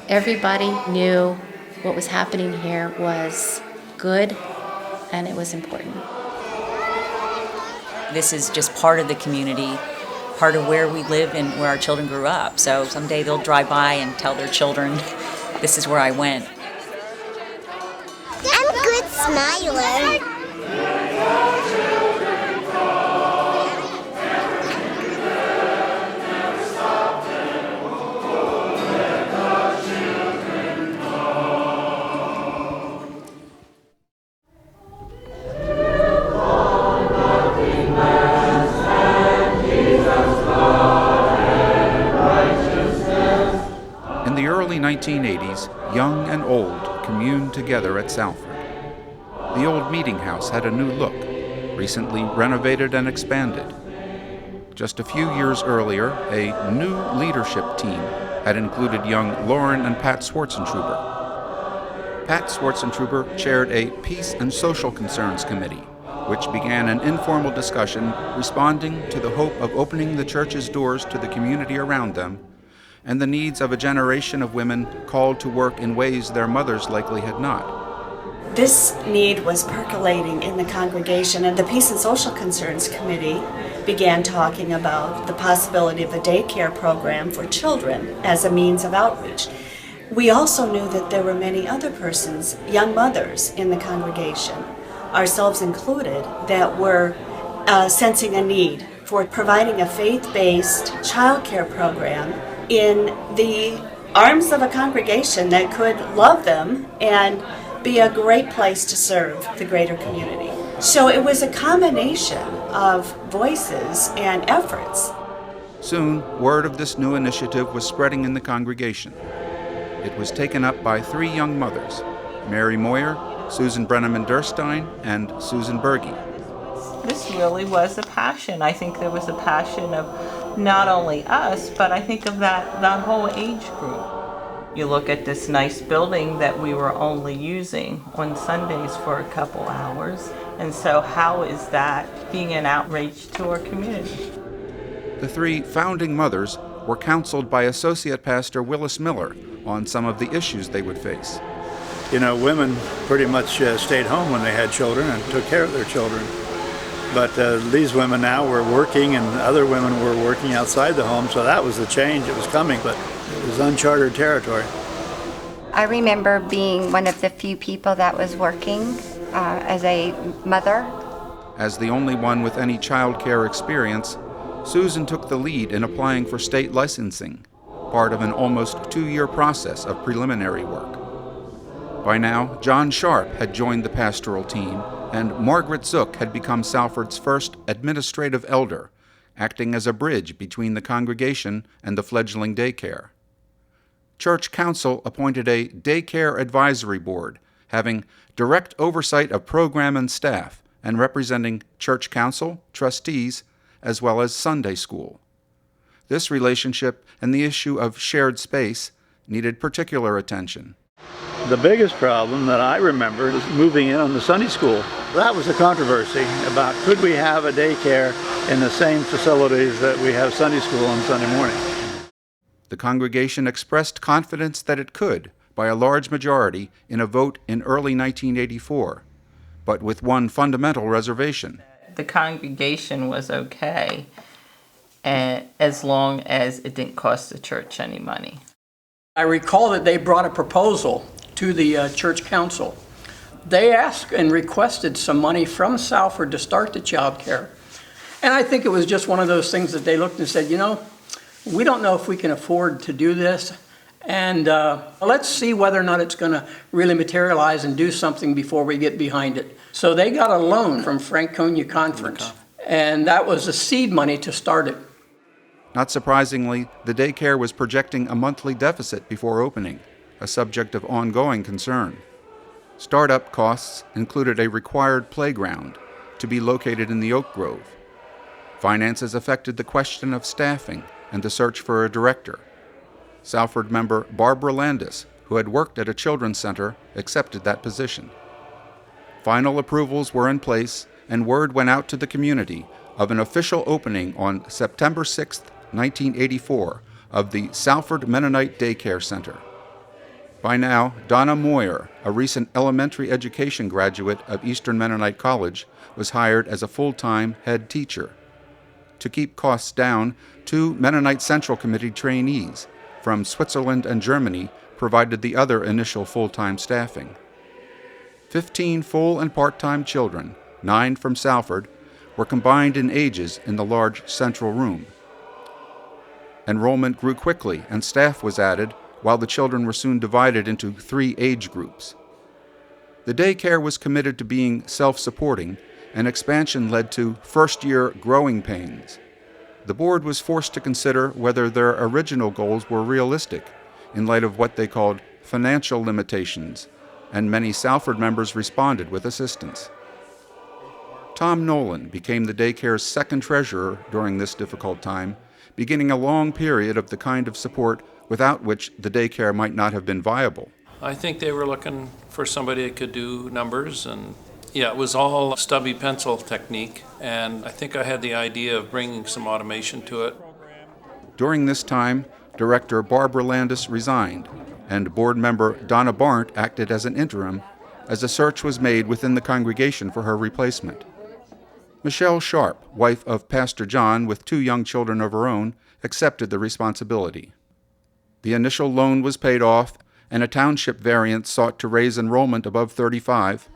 Everybody knew what was happening here was good and it was important. This is just part of the community, part of where we live and where our children grew up. So someday they'll drive by and tell their children, this is where I went. I'm a good smiler. In the early 1980s, young and old communed together at Salford. The old meeting house had a new look, recently renovated and expanded. Just a few years earlier, a new leadership team had included young Lauren and Pat Swartzentruber. Pat Swartzentruber chaired a Peace and Social Concerns Committee, which began an informal discussion responding to the hope of opening the church's doors to the community around them and the needs of a generation of women called to work in ways their mothers likely had not. This need was percolating in the congregation, and the Peace and Social Concerns Committee began talking about the possibility of a daycare program for children as a means of outreach. We also knew that there were many other persons, young mothers in the congregation, ourselves included, that were sensing a need for providing a faith-based childcare program in the arms of a congregation that could love them and be a great place to serve the greater community. So it was a combination of voices and efforts. Soon, word of this new initiative was spreading in the congregation. It was taken up by three young mothers, Mary Moyer, Susan Brenneman-Durstein, and Susan Berge. This really was a passion. I think there was a passion of not only us, but I think of that whole age group. You look at this nice building that we were only using on Sundays for a couple hours, and so how is that being an outrage to our community? The three founding mothers were counseled by Associate Pastor Willis Miller on some of the issues they would face. You know, women pretty much stayed home when they had children and took care of their children. But these women now were working, and other women were working outside the home, so that was the change that was coming, but it was uncharted territory. I remember being one of the few people that was working as a mother. As the only one with any child care experience, Susan took the lead in applying for state licensing, part of an almost 2-year process of preliminary work. By now, John Sharp had joined the pastoral team, and Margaret Zook had become Salford's first administrative elder, acting as a bridge between the congregation and the fledgling daycare. Church Council appointed a daycare advisory board, having direct oversight of program and staff, and representing Church Council, trustees, as well as Sunday school. This relationship and the issue of shared space needed particular attention. The biggest problem that I remember is moving in on the Sunday school. That was a controversy about could we have a daycare in the same facilities that we have Sunday school on Sunday morning. The congregation expressed confidence that it could by a large majority in a vote in early 1984, but with one fundamental reservation. The congregation was okay as long as it didn't cost the church any money. I recall that they brought a proposal to the church council. They asked and requested some money from Salford to start the child care. And I think it was just one of those things that they looked and said, you know, we don't know if we can afford to do this, and let's see whether or not it's going to really materialize and do something before we get behind it. So they got a loan from Franconia Conference, and that was the seed money to start it. Not surprisingly, the daycare was projecting a monthly deficit before opening, a subject of ongoing concern. Startup costs included a required playground to be located in the Oak Grove. Finances affected the question of staffing and the search for a director. Salford member Barbara Landis, who had worked at a children's center, accepted that position. Final approvals were in place, and word went out to the community of an official opening on September 6, 1984, of the Salford Mennonite Daycare Center. By now, Donna Moyer, a recent elementary education graduate of Eastern Mennonite College, was hired as a full-time head teacher. To keep costs down, 2 Mennonite Central Committee trainees from Switzerland and Germany provided the other initial full-time staffing. 15 full and part-time children, 9 from Salford, were combined in ages in the large central room. Enrollment grew quickly and staff was added, while the children were soon divided into 3 age groups. The daycare was committed to being self-supporting, and expansion led to first-year growing pains. The board was forced to consider whether their original goals were realistic in light of what they called financial limitations, and many Salford members responded with assistance. Tom Nolan became the daycare's second treasurer during this difficult time, beginning a long period of the kind of support without which the daycare might not have been viable. I think they were looking for somebody that could do numbers, and it was all stubby pencil technique, and I think I had the idea of bringing some automation to it. During this time, Director Barbara Landis resigned, and board member Donna Barnt acted as an interim as a search was made within the congregation for her replacement. Michelle Sharp, wife of Pastor John with 2 young children of her own, accepted the responsibility. The initial loan was paid off, and a township variance sought to raise enrollment above 35.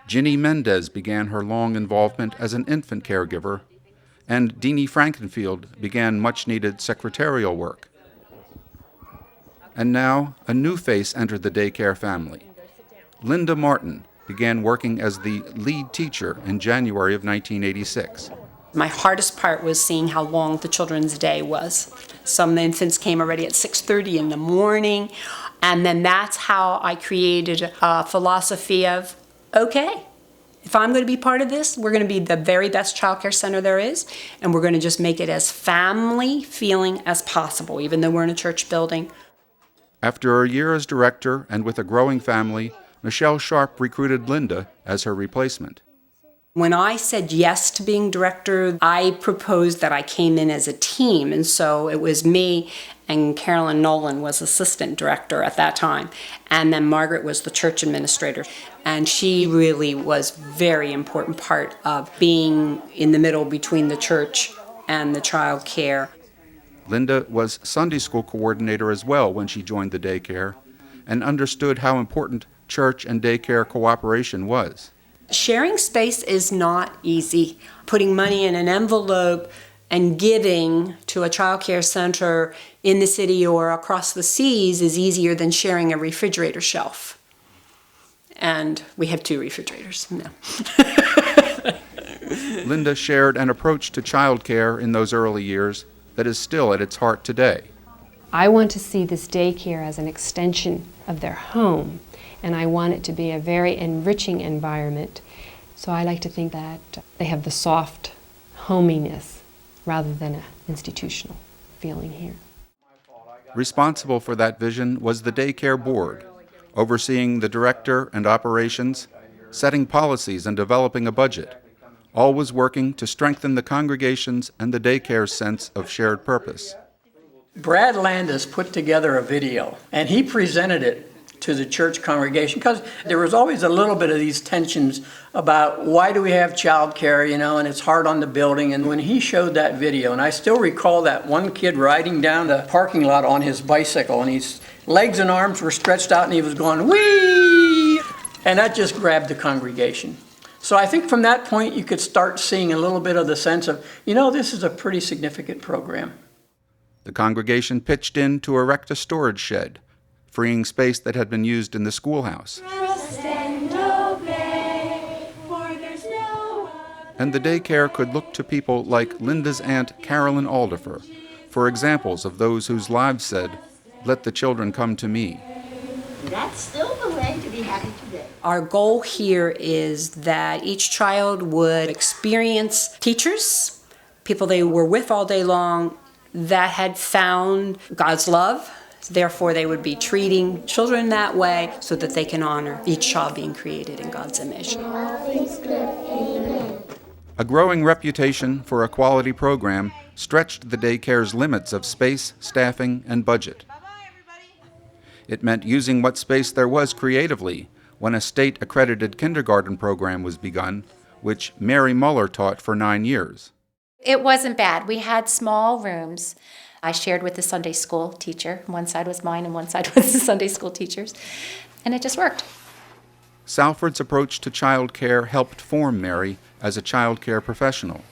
Ginny Mendez began her long involvement as an infant caregiver, and Deanie Frankenfield began much-needed secretarial work. And now, a new face entered the daycare family. Linda Martin began working as the lead teacher in January of 1986. My hardest part was seeing how long the children's day was. Some infants came already at 6:30 in the morning, and then that's how I created a philosophy of, okay, if I'm going to be part of this, we're going to be the very best child care center there is, and we're going to just make it as family feeling as possible, even though we're in a church building. After a year as director and with a growing family, Michelle Sharp recruited Linda as her replacement. When I said yes to being director, I proposed that I came in as a team, and so it was me and Carolyn Nolan was assistant director at that time, and then Margaret was the church administrator, and she really was a very important part of being in the middle between the church and the child care. Linda was Sunday school coordinator as well when she joined the daycare and understood how important church and daycare cooperation was. Sharing space is not easy. Putting money in an envelope and giving to a child care center in the city or across the seas is easier than sharing a refrigerator shelf. And we have 2 refrigerators now. Linda shared an approach to child care in those early years that is still at its heart today. I want to see this daycare as an extension of their home, and I want it to be a very enriching environment. So I like to think that they have the soft hominess rather than an institutional feeling here. Responsible for that vision was the daycare board, overseeing the director and operations, setting policies and developing a budget, always working to strengthen the congregation's and the daycare's sense of shared purpose. Brad Landis put together a video, and he presented it to the church congregation because there was always a little bit of these tensions about why do we have child care, and it's hard on the building. And when he showed that video, and I still recall that one kid riding down the parking lot on his bicycle, and his legs and arms were stretched out and he was going, whee! And that just grabbed the congregation. So I think from that point you could start seeing a little bit of the sense of, this is a pretty significant program. The congregation pitched in to erect a storage shed, freeing space that had been used in the schoolhouse. And the daycare could look to people like Linda's aunt Carolyn Aldifer for examples of those whose lives said, "Let the children come to me." That's still the way to be happy today. Our goal here is that each child would experience teachers, people they were with all day long, that had found God's love. Therefore, they would be treating children that way so that they can honor each child being created in God's image. A growing reputation for a quality program stretched the daycare's limits of space, staffing, and budget. It meant using what space there was creatively when a state-accredited kindergarten program was begun, which Mary Muller taught for 9 years. It wasn't bad. We had small rooms. I shared with the Sunday school teacher. One side was mine and one side was the Sunday school teacher's. And it just worked. Salford's approach to child care helped form Mary as a child care professional.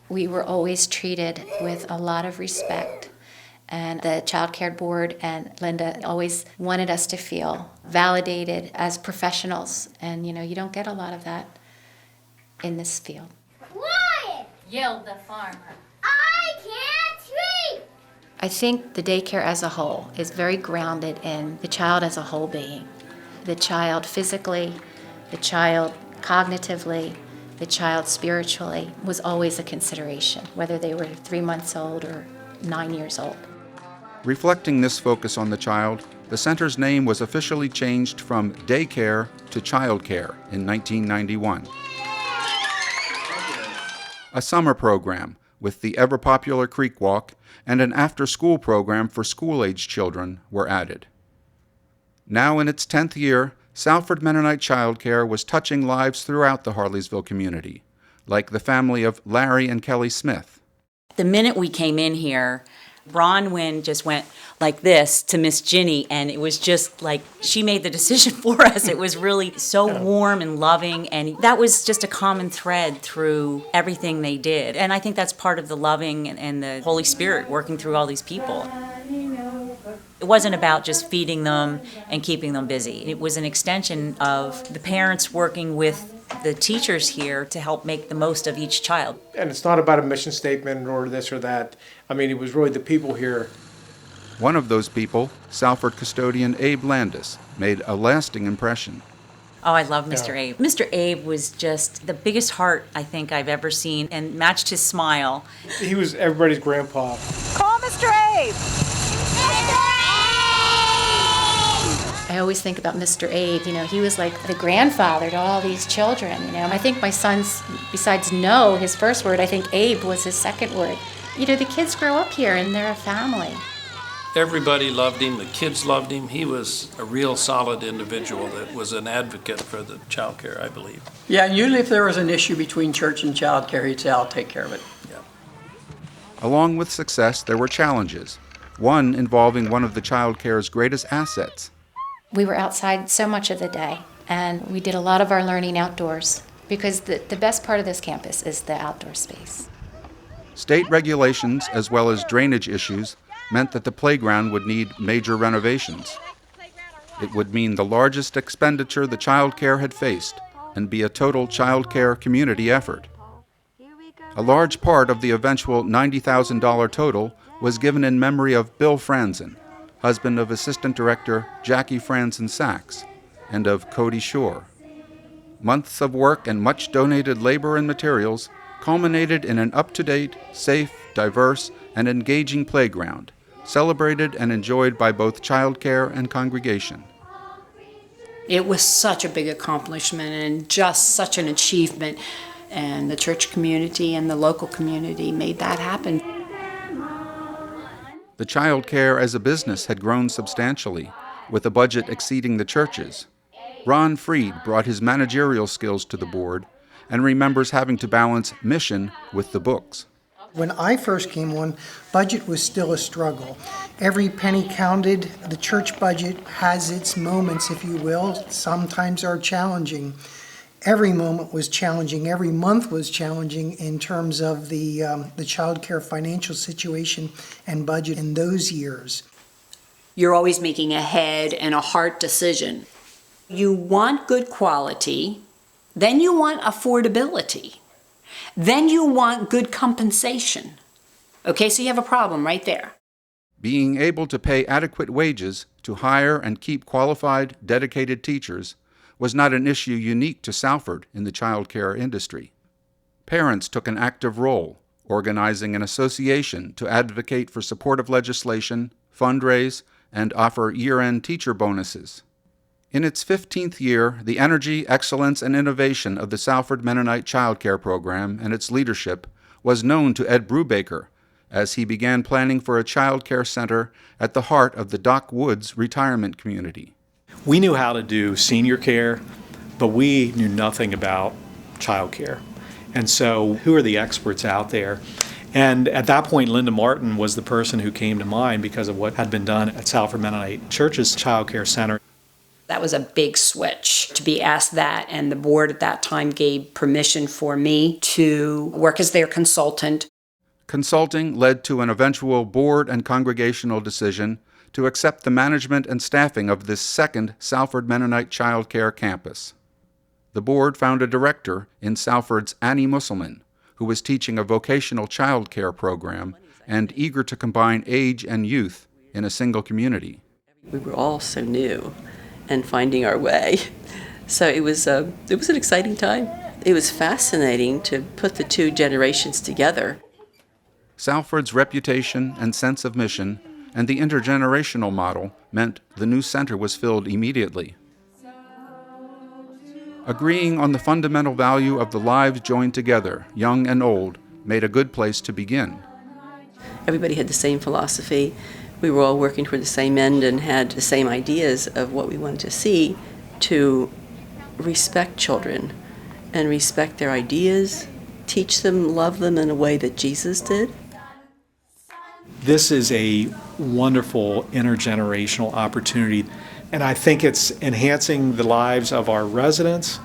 We were always treated with a lot of respect. And the child care board and Linda always wanted us to feel validated as professionals. And, you don't get a lot of that in this field. Quiet! Yelled the farmer. I can't speak! I think the daycare as a whole is very grounded in the child as a whole being. The child physically, the child cognitively, the child spiritually was always a consideration, whether they were 3 months old or 9 years old. Reflecting this focus on the child, the center's name was officially changed from daycare to child care in 1991. A summer program with the ever-popular Creek Walk and an after-school program for school-age children were added. Now in its 10th year, Salford Mennonite Child Care was touching lives throughout the Harleysville community, like the family of Larry and Kelly Smith. The minute we came in here, Bronwyn just went like this to Miss Ginny, and it was just like she made the decision for us. It was really so warm and loving, and that was just a common thread through everything they did. And I think that's part of the loving and the Holy Spirit working through all these people. It wasn't about just feeding them and keeping them busy. It was an extension of the parents working with the teachers here to help make the most of each child. And it's not about a mission statement or this or that. I mean, it was really the people here. One of those people, Salford custodian Abe Landis, made a lasting impression. Oh, I love Mr. Abe. Mr. Abe was just the biggest heart I think I've ever seen, and matched his smile. He was everybody's grandpa. Call Mr. Abe! I always think about Mr. Abe, he was like the grandfather to all these children, I think my son's, besides no, his first word, I think Abe was his second word. The kids grow up here and they're a family. Everybody loved him, the kids loved him. He was a real solid individual that was an advocate for the child care, I believe. Yeah, and usually if there was an issue between church and child care, he'd say, I'll take care of it. Yeah. Along with success, there were challenges, one involving one of the child care's greatest assets. We were outside so much of the day, and we did a lot of our learning outdoors, because the best part of this campus is the outdoor space. State regulations, as well as drainage issues, meant that the playground would need major renovations. It would mean the largest expenditure the child care had faced, and be a total child care community effort. A large part of the eventual $90,000 total was given in memory of Bill Franzen, husband of Assistant Director Jackie Franzen Sachs, and of Cody Shore. Months of work and much donated labor and materials culminated in an up-to-date, safe, diverse, and engaging playground, celebrated and enjoyed by both child care and congregation. It was such a big accomplishment and just such an achievement, and the church community and the local community made that happen. The child care as a business had grown substantially, with a budget exceeding the church's. Ron Freed brought his managerial skills to the board and remembers having to balance mission with the books. When I first came on, budget was still a struggle. Every penny counted. The church budget has its moments, if you will. Sometimes are challenging. Every moment was challenging. Every month was challenging in terms of the child care financial situation and budget in those years. You're always making a head and a heart decision. You want good quality, then you want affordability, then you want good compensation. Okay, so you have a problem right there. Being able to pay adequate wages to hire and keep qualified, dedicated teachers was not an issue unique to Salford in the child care industry. Parents took an active role, organizing an association to advocate for supportive legislation, fundraise, and offer year-end teacher bonuses. In its 15th year, the energy, excellence, and innovation of the Salford Mennonite Child Care Program and its leadership was known to Ed Brubaker, as he began planning for a child care center at the heart of the Dock Woods retirement community. We knew how to do senior care, but we knew nothing about child care. And so who are the experts out there? And at that point, Linda Martin was the person who came to mind because of what had been done at Salford Mennonite Church's child care center. That was a big switch to be asked that, and the board at that time gave permission for me to work as their consultant. Consulting led to an eventual board and congregational decision to accept the management and staffing of this second Salford Mennonite child care campus. The board found a director in Salford's Annie Musselman, who was teaching a vocational child care program and eager to combine age and youth in a single community. We were all so new and finding our way. So it was an exciting time. It was fascinating to put the two generations together. Salford's reputation and sense of mission and the intergenerational model meant the new center was filled immediately. Agreeing on the fundamental value of the lives joined together, young and old, made a good place to begin. Everybody had the same philosophy. We were all working toward the same end and had the same ideas of what we wanted to see, to respect children and respect their ideas, teach them, love them in a way that Jesus did. This is a wonderful intergenerational opportunity, and I think it's enhancing the lives of our residents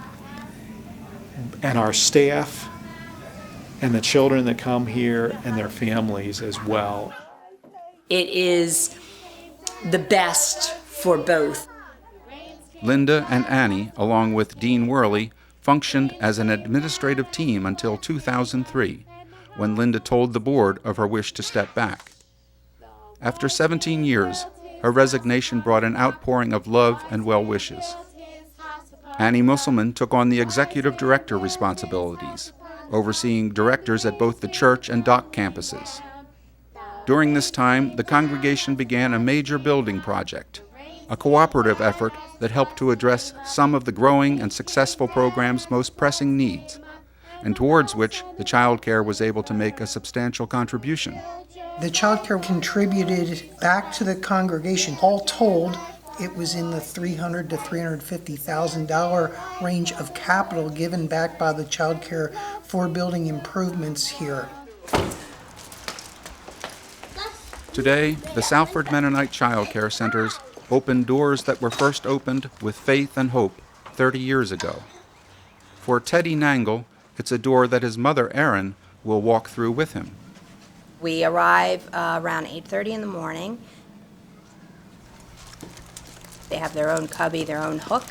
and our staff and the children that come here and their families as well. It is the best for both. Linda and Annie, along with Dean Worley, functioned as an administrative team until 2003, when Linda told the board of her wish to step back. After 17 years, her resignation brought an outpouring of love and well wishes. Annie Musselman took on the executive director responsibilities, overseeing directors at both the church and dock campuses. During this time, the congregation began a major building project, a cooperative effort that helped to address some of the growing and successful program's most pressing needs, and towards which the child care was able to make a substantial contribution. The child care contributed back to the congregation. All told, it was in the $300,000 to $350,000 range of capital given back by the child care for building improvements here. Today, the Salford Mennonite Child Care Centers open doors that were first opened with faith and hope 30 years ago. For Teddy Nangle, it's a door that his mother, Erin, will walk through with him. We arrive around 8:30 in the morning. They have their own cubby, their own hook.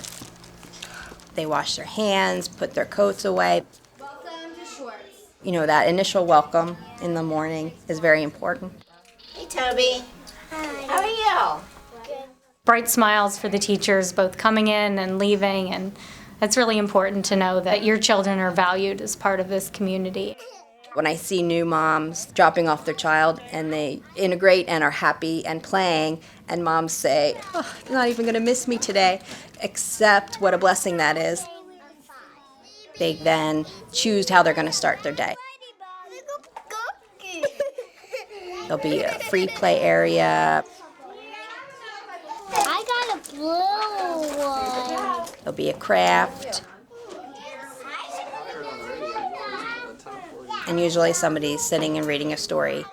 They wash their hands, put their coats away. Welcome to Shorts. You know, that initial welcome in the morning is very important. Hey, Toby. Hi. How are you? Bright smiles for the teachers, both coming in and leaving, and it's really important to know that your children are valued as part of this community. When I see new moms dropping off their child and they integrate and are happy and playing, and moms say, oh, they're not even going to miss me today, accept what a blessing that is. They then choose how they're going to start their day. There'll be a free play area. I got a blue one. There'll be a craft. And usually somebody's sitting and reading a story.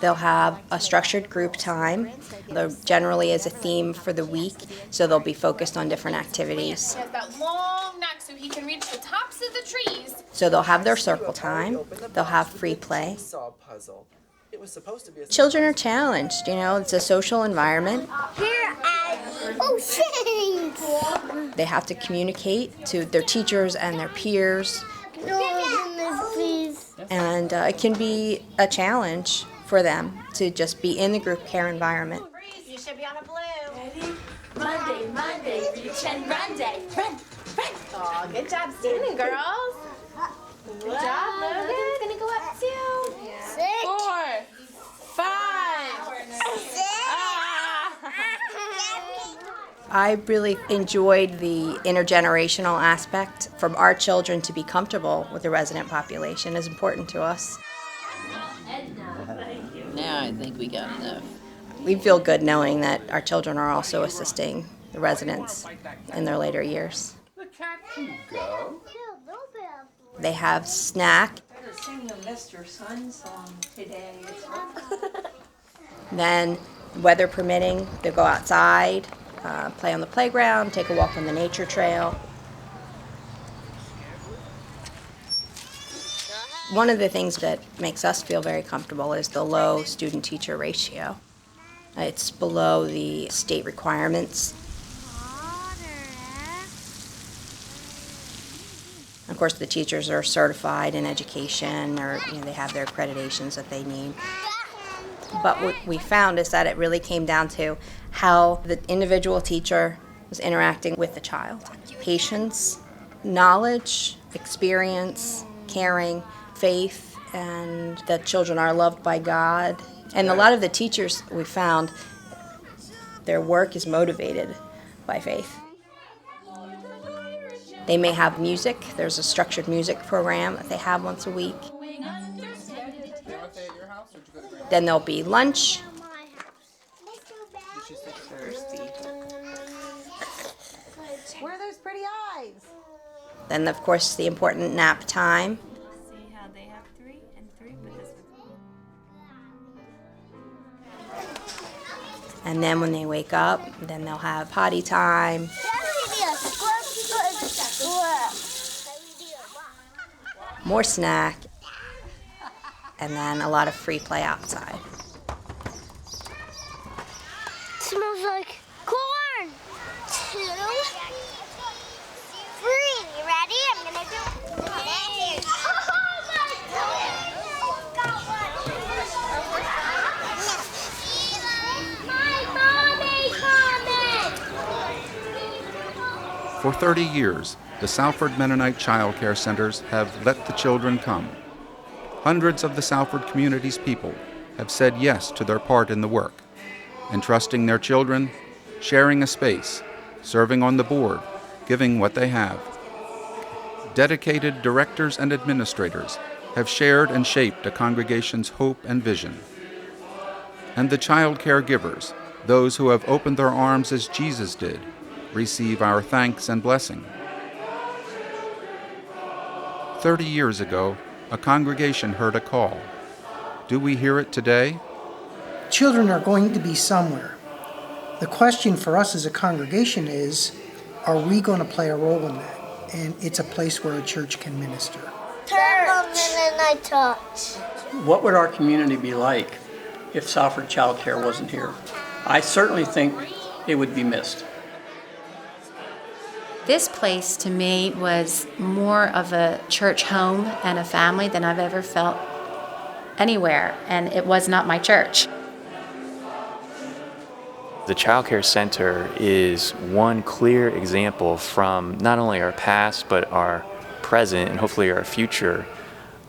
They'll have a structured group time. There generally is a theme for the week, so they'll be focused on different activities. He has that long neck so he can reach the tops of the trees. So they'll have their circle time. They'll have free play. Children are challenged, you know, it's a social environment. Here, Abby. Oh, thanks. They have to communicate to their teachers and their peers. No, please. And it can be a challenge for them to just be in the group care environment. You should be on a blue. Ready? Monday, reach and run day. Run. Oh, good job standing, girls. Good job, Logan. Logan's gonna go up too. 6, 4, 5, 6. I really enjoyed the intergenerational aspect. For our children to be comfortable with the resident population is important to us. Edna. Now I think we got enough. We feel good knowing that our children are also assisting the residents in their later years. The cat can go. They have snack. They're singing a Mr. Sun song today. Then, weather permitting, they go outside, play on the playground, take a walk on the nature trail. One of the things that makes us feel very comfortable is the low student-teacher ratio. It's below the state requirements. Of course, the teachers are certified in education, or they have their accreditations that they need. But what we found is that it really came down to how the individual teacher was interacting with the child. Patience, knowledge, experience, caring, faith, and that children are loved by God. And a lot of the teachers we found, their work is motivated by faith. They may have music. There's a structured music program that they have once a week. Then there'll be lunch. Where are those pretty eyes? Then, of course, the important nap time. See how they have 3 and 3, but this one's... And then when they wake up, then they'll have potty time. More snack. And then a lot of free play outside. Smells like corn. 2, 3. You ready? I'm gonna do it. For 30 years, the Salford Mennonite child care centers have let the children come. Hundreds of the Salford community's people have said yes to their part in the work, entrusting their children, sharing a space, serving on the board, giving what they have. Dedicated directors and administrators have shared and shaped a congregation's hope and vision. And the child care givers, those who have opened their arms as Jesus did, receive our thanks and blessing. 30 years ago, a congregation heard a call. Do we hear it today? Children are going to be somewhere. The question for us as a congregation is, are we going to play a role in that? And it's a place where a church can minister. What would our community be like if Salford Child Care wasn't here? I certainly think it would be missed. This place to me was more of a church home and a family than I've ever felt anywhere, and it was not my church. The Child Care Center is one clear example from not only our past but our present and hopefully our future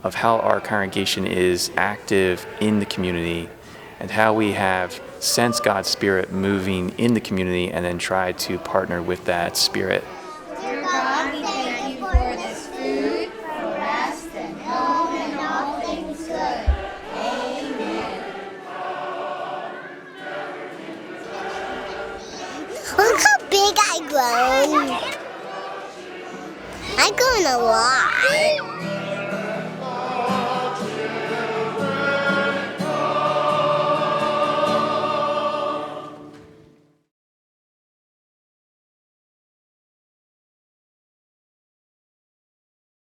of how our congregation is active in the community and how we have sensed God's Spirit moving in the community and then tried to partner with that Spirit. Dear God, we thank you for this food, for rest and home and all things good. Amen. Look how big I grown. I grown a lot.